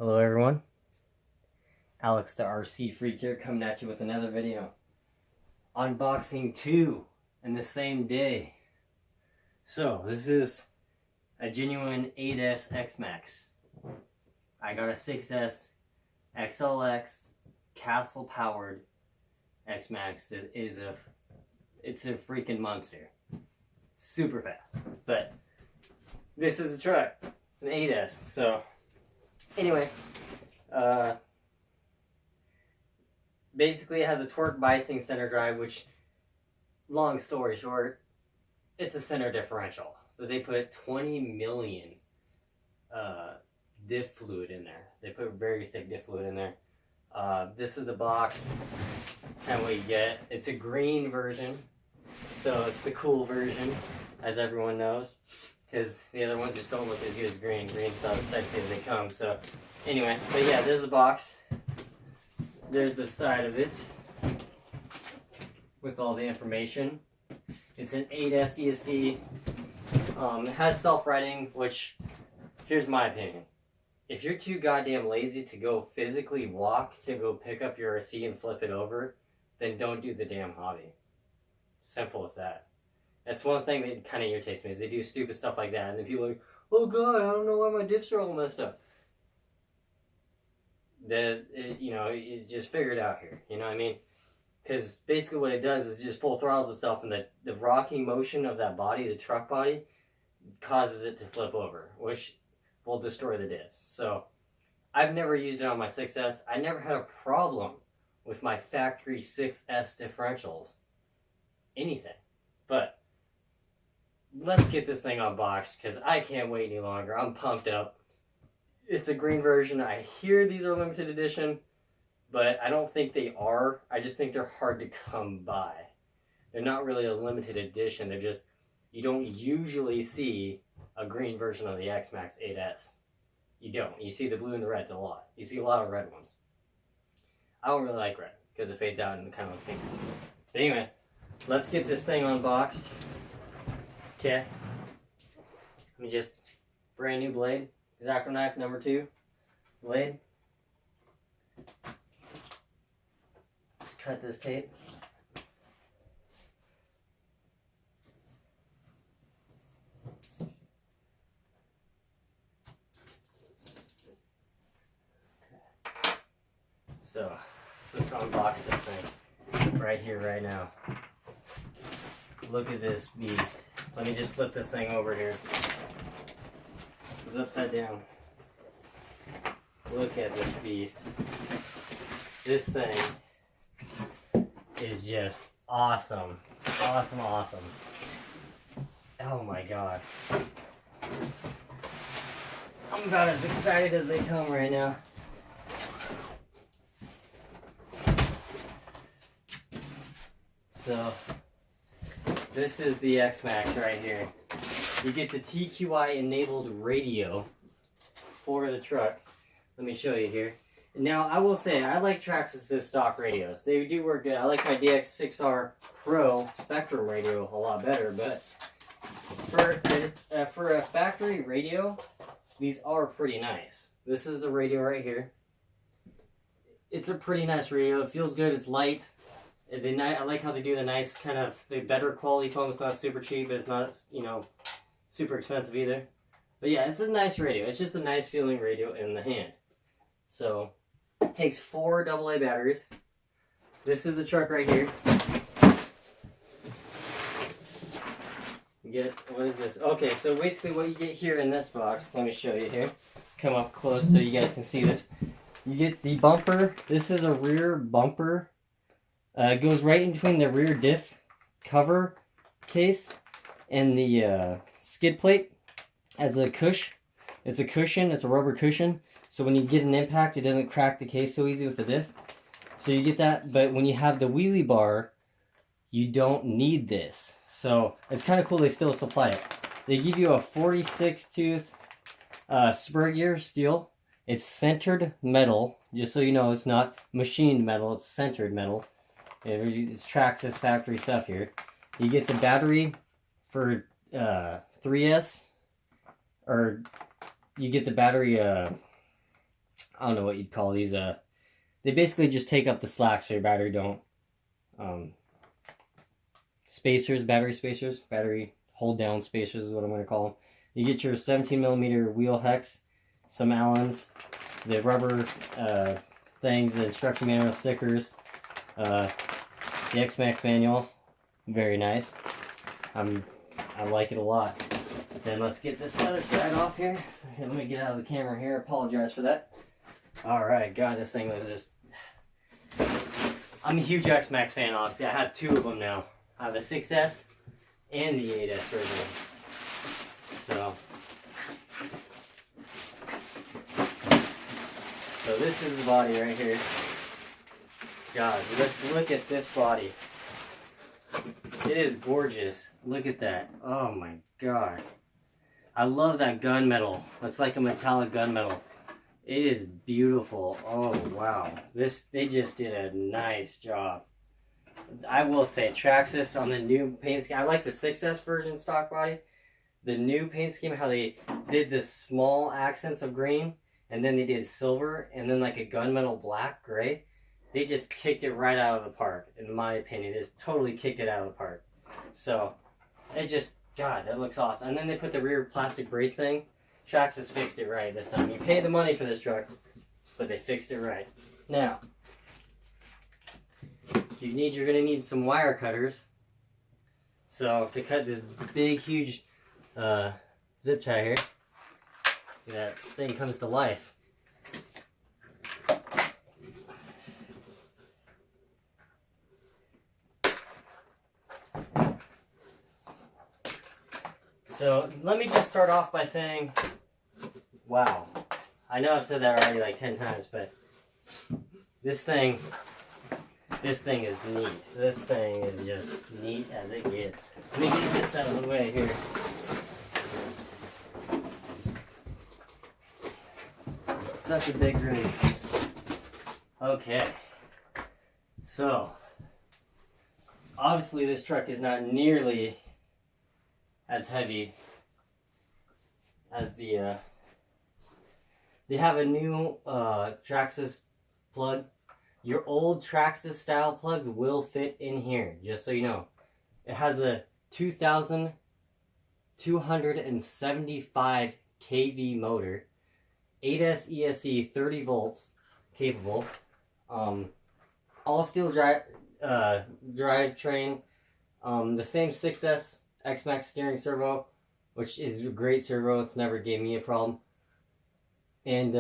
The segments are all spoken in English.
Hello everyone, Alex the RC Freak here, coming at you with another video. Unboxing 2 in the same day. So this is a genuine 8S X Maxx. I got a 6S XLX castle powered X Maxx that is it's a freaking monster. Super fast. But this is the truck. It's an 8S, so anyway, basically it has a torque biasing center drive, which, long story short, it's a center differential. So they put 20 million diff fluid in there. They put very thick diff fluid in there. This is the box and what you get. It's a green version, so it's the cool version, as everyone knows. Because the other ones just don't look as good as green. Green's not as sexy as they come. So anyway, but yeah, there's the box. There's the side of it with all the information. It's an 8S ESC. It has self-righting, which, here's my opinion. If you're too goddamn lazy to go physically walk to go pick up your RC and flip it over, then don't do the damn hobby. Simple as that. That's one thing that kind of irritates me, is they do stupid stuff like that, and then people are like, oh god, I don't know why my diffs are all messed up. You just figure it out here, you know what I mean? Because basically what it does is it just full throttles itself, and the rocking motion of that body, the truck body, causes it to flip over, which will destroy the diffs. So, I've never used it on my 6S. I never had a problem with my factory 6S differentials. Anything. But let's get this thing unboxed, because I can't wait any longer. I'm pumped up. It's a green version. I hear these are limited edition, but I don't think they are. I just think they're hard to come by. They're not really a limited edition. They're just, you don't usually see a green version of the X Maxx 8S. You don't. You see the blue and the reds a lot. You see a lot of red ones. I don't really like red, because it fades out and kind of looks pink. But anyway, let's get this thing unboxed. Okay, let me just, brand new blade, X-Acto knife number 2, blade. Just cut this tape. Okay. So, let's unbox this thing right here, right now. Look at this beast. Let me just flip this thing over here. It's upside down. Look at this beast. This thing is just awesome. Awesome, awesome. Oh my god. I'm about as excited as they come right now. So, this is the X Maxx right here. You get the TQI enabled radio for the truck. Let me show you here. Now, I will say, I like Traxxas stock radios. They do work good. I like my DX6R Pro Spectrum radio a lot better, but for a factory radio, these are pretty nice. This is the radio right here. It's a pretty nice radio. It feels good. It's light. I like how they do the nice kind of, the better quality foam. It's not super cheap, but it's not, you know, super expensive either. But yeah, it's a nice radio. It's just a nice feeling radio in the hand. So, it takes 4 AA batteries. This is the truck right here. You get, what is this? Okay, so basically what you get here in this box, let me show you here. Come up close so you guys can see this. You get the bumper. This is a rear bumper. It goes right in between the rear diff cover case and the skid plate as a cush. It's a cushion. It's a rubber cushion. So when you get an impact, it doesn't crack the case so easy with the diff. So you get that. But when you have the wheelie bar, you don't need this. So it's kind of cool they still supply it. They give you a 46 tooth spur gear steel. It's centered metal. Just so you know, it's not machined metal. It's centered metal. It's Traxxas factory stuff here. You get the battery for 3S, or you get the battery I don't know what you'd call these. They basically just take up the slack so your battery don't. Battery spacers, battery hold down spacers is what I'm going to call them. You get your 17mm wheel hex, some Allens, the rubber things, the instruction manual stickers, the X-Maxx manual, very nice. I like it a lot. Then let's get this other side off here. Let me get out of the camera here. Apologize for that. Alright, God, this thing was just... I'm a huge X-Maxx fan, obviously. I have two of them now. I have the 6S and the 8S version. So this is the body right here. God, let's look at this body. It is gorgeous. Look at that. Oh my God. I love that gunmetal. It's like a metallic gunmetal. It is beautiful. Oh wow. They just did a nice job. I will say, Traxxas on the new paint scheme. I like the 6S version stock body. The new paint scheme, how they did the small accents of green, and then they did silver, and then like a gunmetal black, gray. They just kicked it right out of the park, in my opinion. They just totally kicked it out of the park. So, it just, God, that looks awesome. And then they put the rear plastic brace thing. Traxxas fixed it right this time. You pay the money for this truck, but they fixed it right. Now, you're going to need some wire cutters. So to cut this big, huge zip tie here, that thing comes to life. So let me just start off by saying, wow. I know I've said that already like 10 times, but this thing is neat. This thing is just neat as it gets. Let me get this out of the way here. Such a big room. Okay. So, obviously this truck is not nearly as heavy as the, they have a new Traxxas plug. Your old Traxxas style plugs will fit in here, just so you know. It has a 2,275 kV motor, 8S ESC 30 volts capable, all steel drivetrain, the same 6S X-Maxx steering servo, which is a great servo. It's never gave me a problem. And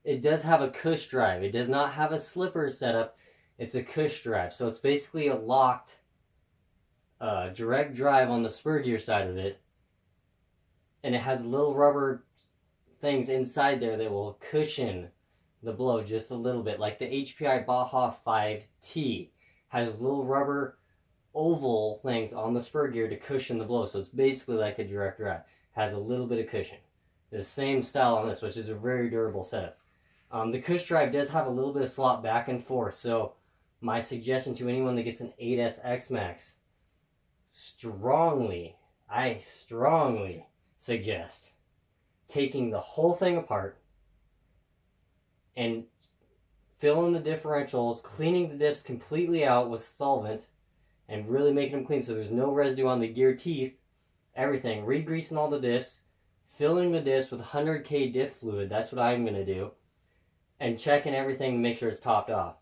it does have a cush drive. It does not have a slipper setup. It's a cush drive. So it's basically a locked direct drive on the spur gear side of it. And it has little rubber things inside there that will cushion the blow just a little bit. Like the HPI Baja 5T has little rubber oval things on the spur gear to cushion the blow. So it's basically like a direct drive. Has a little bit of cushion. The same style on this, which is a very durable setup. The cush drive does have a little bit of slop back and forth, so my suggestion to anyone that gets an 8S X-Maxx, I strongly suggest taking the whole thing apart and filling the differentials, cleaning the diffs completely out with solvent, and really making them clean so there's no residue on the gear teeth, everything, re-greasing all the diffs, filling the diffs with 100K diff fluid, that's what I'm going to do, and checking everything to make sure it's topped off.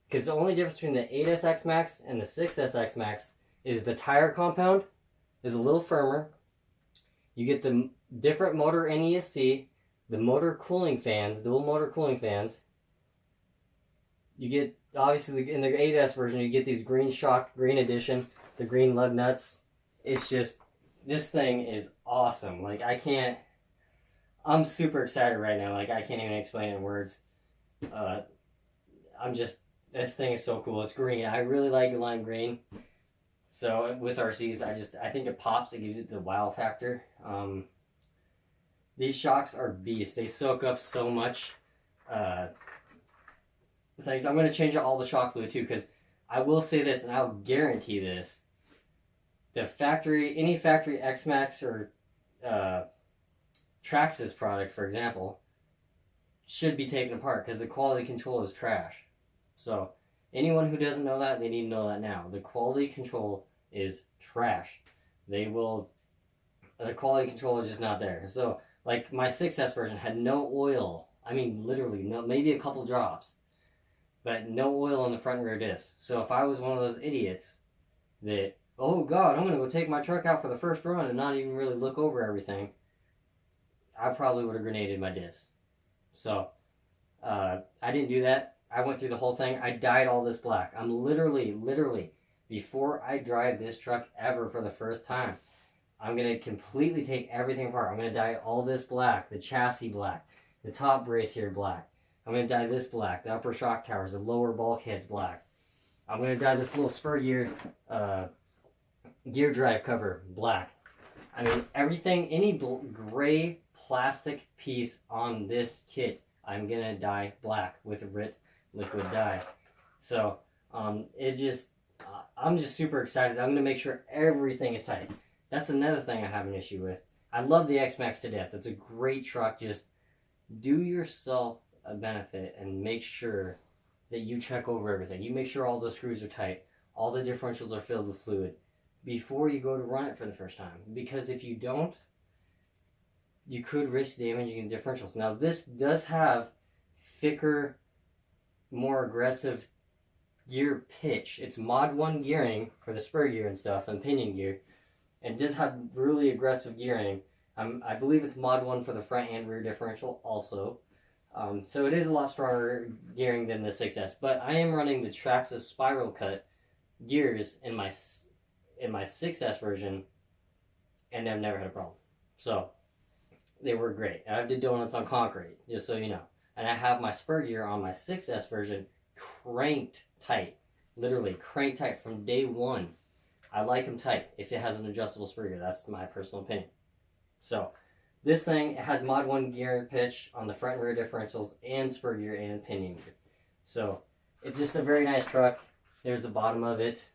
Because the only difference between the 8S X-Maxx and the 6S X-Maxx is the tire compound is a little firmer. You get the different motor NESC, the motor cooling fans, dual motor cooling fans. You get, obviously in the 8S version, you get these green shock, green edition, the green lug nuts. It's just, this thing is awesome. Like, I'm super excited right now. Like, I can't even explain it in words. This thing is so cool. It's green. I really like lime green. So with RCs, I think it pops. It gives it the wow factor. These shocks are beasts. They soak up so much things. I'm going to change out all the shock fluid too, because I will say this, and I'll guarantee this. Any factory X-Maxx or Traxxas product, for example, should be taken apart because the quality control is trash. So anyone who doesn't know that, they need to know that now. The quality control is trash. The quality control is just not there. So like my 6S version had no oil. I mean, literally, no, maybe a couple drops, but no oil on the front and rear diffs. So if I was one of those idiots that, oh God, I'm going to go take my truck out for the first run and not even really look over everything, I probably would have grenaded my diffs. So I didn't do that. I went through the whole thing. I dyed all this black. I'm literally, before I drive this truck ever for the first time, I'm going to completely take everything apart. I'm going to dye all this black, the chassis black, the top brace here black. I'm going to dye this black, the upper shock towers, the lower bulkheads black. I'm going to dye this little spur gear drive cover black. I mean, everything, any gray plastic piece on this kit, I'm going to dye black with RIT liquid dye. So, I'm just super excited. I'm going to make sure everything is tight. That's another thing I have an issue with. I love the X Maxx to death. It's a great truck. Just do yourself a benefit and make sure that you check over everything. You make sure all the screws are tight, all the differentials are filled with fluid before you go to run it for the first time. Because if you don't, you could risk damaging the differentials. Now this does have thicker, more aggressive gear pitch. It's Mod 1 gearing for the spur gear and stuff and pinion gear. And does have really aggressive gearing. I believe it's Mod 1 for the front and rear differential also. So it is a lot stronger gearing than the 6S. But I am running the Traxxas spiral cut gears in my 6S version, and I've never had a problem. So they were great. And I did donuts on concrete, just so you know. And I have my spur gear on my 6S version cranked tight. Literally cranked tight from day one. I like them tight if it has an adjustable spur gear. That's my personal opinion. So this thing, it has Mod 1 gear pitch on the front and rear differentials and spur gear and pinion gear. So it's just a very nice truck. There's the bottom of it.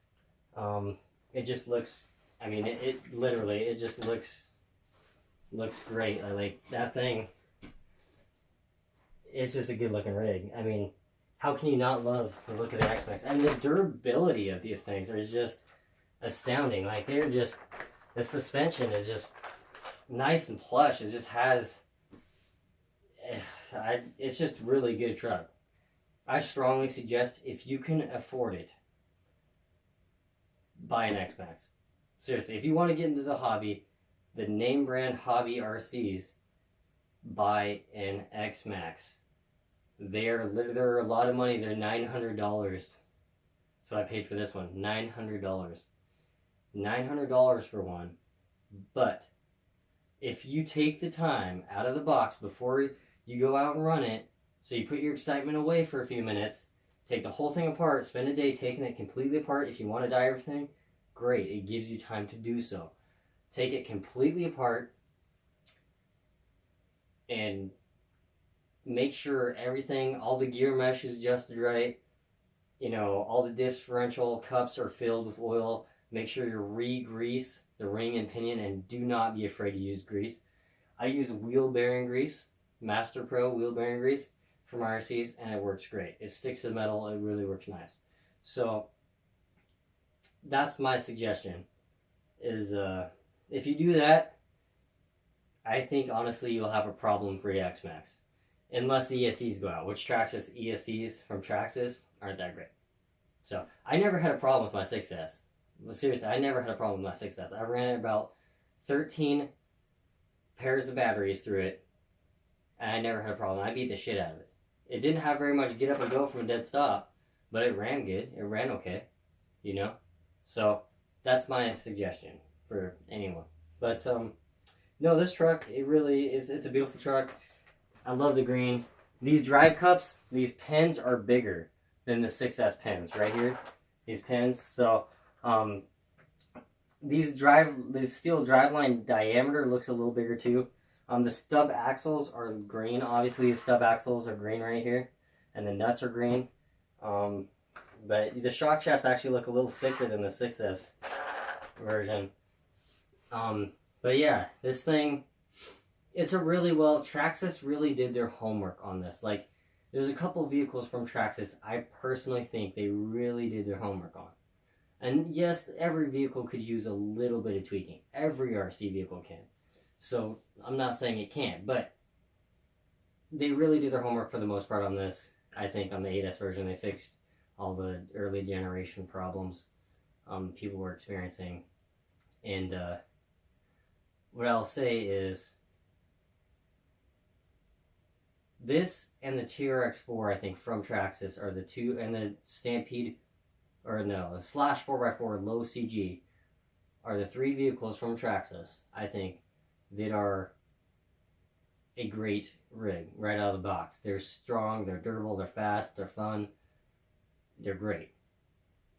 It just looks, I mean, it literally, it just looks great. Like that thing, it's just a good looking rig. I mean, how can you not love the look of the X Maxx? And the durability of these things is just astounding. Like they're just, the suspension is just nice and plush. It just has, it's just really good truck. I strongly suggest, if you can afford it, buy an X Maxx. Seriously, if you want to get into the hobby, the name brand hobby RCs, buy an X Maxx. They're a lot of money. They're $900. So I paid for this one, $900. $900 for one. But if you take the time out of the box before you go out and run it, so you put your excitement away for a few minutes, take the whole thing apart, spend a day taking it completely apart. If you want to dye everything, great. It gives you time to do so. Take it completely apart and make sure everything, all the gear mesh is adjusted right. You know, all the differential cups are filled with oil. Make sure you re-grease the ring and pinion, and do not be afraid to use grease. I use wheel bearing grease, Master Pro wheel bearing grease from RCs, and it works great. It sticks to the metal. It really works nice. So that's my suggestion, is if you do that, I think honestly you'll have a problem for the X Maxx. Unless the ESCs go out, which Traxxas ESCs from Traxxas aren't that great. So I never had a problem with my 6S. Seriously, I never had a problem with my 6S. I ran about 13 pairs of batteries through it, and I never had a problem. I beat the shit out of it. It didn't have very much get up and go from a dead stop, but it ran good. It ran okay, you know? So that's my suggestion for anyone. But no, this truck, it really is, it's a beautiful truck. I love the green. These drive cups, these pins are bigger than the 6S pins right here. These pins. So these steel driveline diameter looks a little bigger too. The stub axles are green. Obviously, the stub axles are green right here, and the nuts are green. But the shock shafts actually look a little thicker than the 6S version. But yeah, this thing, it's a really well, Traxxas really did their homework on this. Like, there's a couple vehicles from Traxxas I personally think they really did their homework on. And yes, every vehicle could use a little bit of tweaking. Every RC vehicle can. So I'm not saying it can't, but they really did their homework for the most part on this. I think on the 8S version they fixed all the early generation problems people were experiencing. And what I'll say is this and the TRX4, I think, from Traxxas are the two, and the Stampede, or no, the Slash 4x4 low CG are the three vehicles from Traxxas, I think, that are a great rig right out of the box. They're strong, they're durable, they're fast, they're fun, they're great.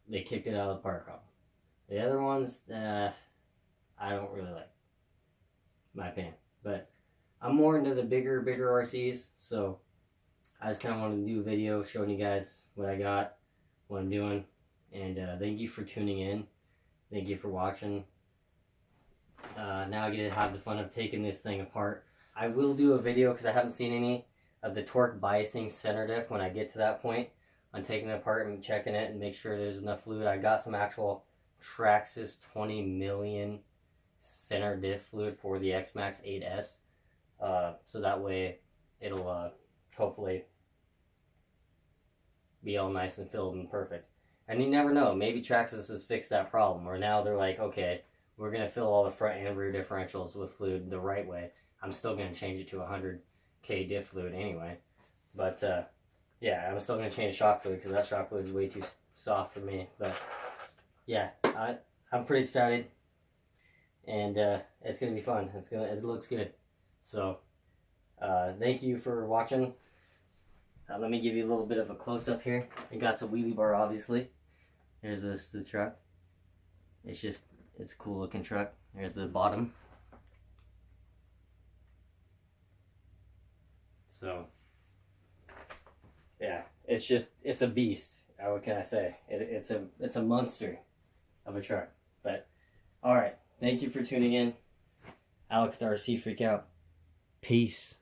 They kicked it out of the park on them. The other ones, I don't really like, in my opinion. But I'm more into the bigger RCs, so I just kind of wanted to do a video showing you guys what I got, what I'm doing, and thank you for tuning in. Thank you for watching. Now I get to have the fun of taking this thing apart. I will do a video, because I haven't seen any, of the torque biasing center diff when I get to that point. I'm taking it apart and checking it and make sure there's enough fluid. I got some actual Traxxas 20 million center diff fluid for the X-Maxx 8S. So that way it'll hopefully be all nice and filled and perfect. And you never know, maybe Traxxas has fixed that problem, or now they're like, okay, we're going to fill all the front and rear differentials with fluid the right way. I'm still going to change it to 100K diff fluid anyway. But yeah, I'm still going to change shock fluid, because that shock fluid is way too soft for me. But yeah, I'm pretty excited, and it's going to be fun. It looks good. So thank you for watching. Let me give you a little bit of a close-up here. I got some wheelie bar, obviously. There's the truck. It's a cool looking truck. There's the bottom. So yeah, it's a beast. What can I say? It's a monster of a truck. But all right, thank you for tuning in. Alex the RC Freak out. Peace.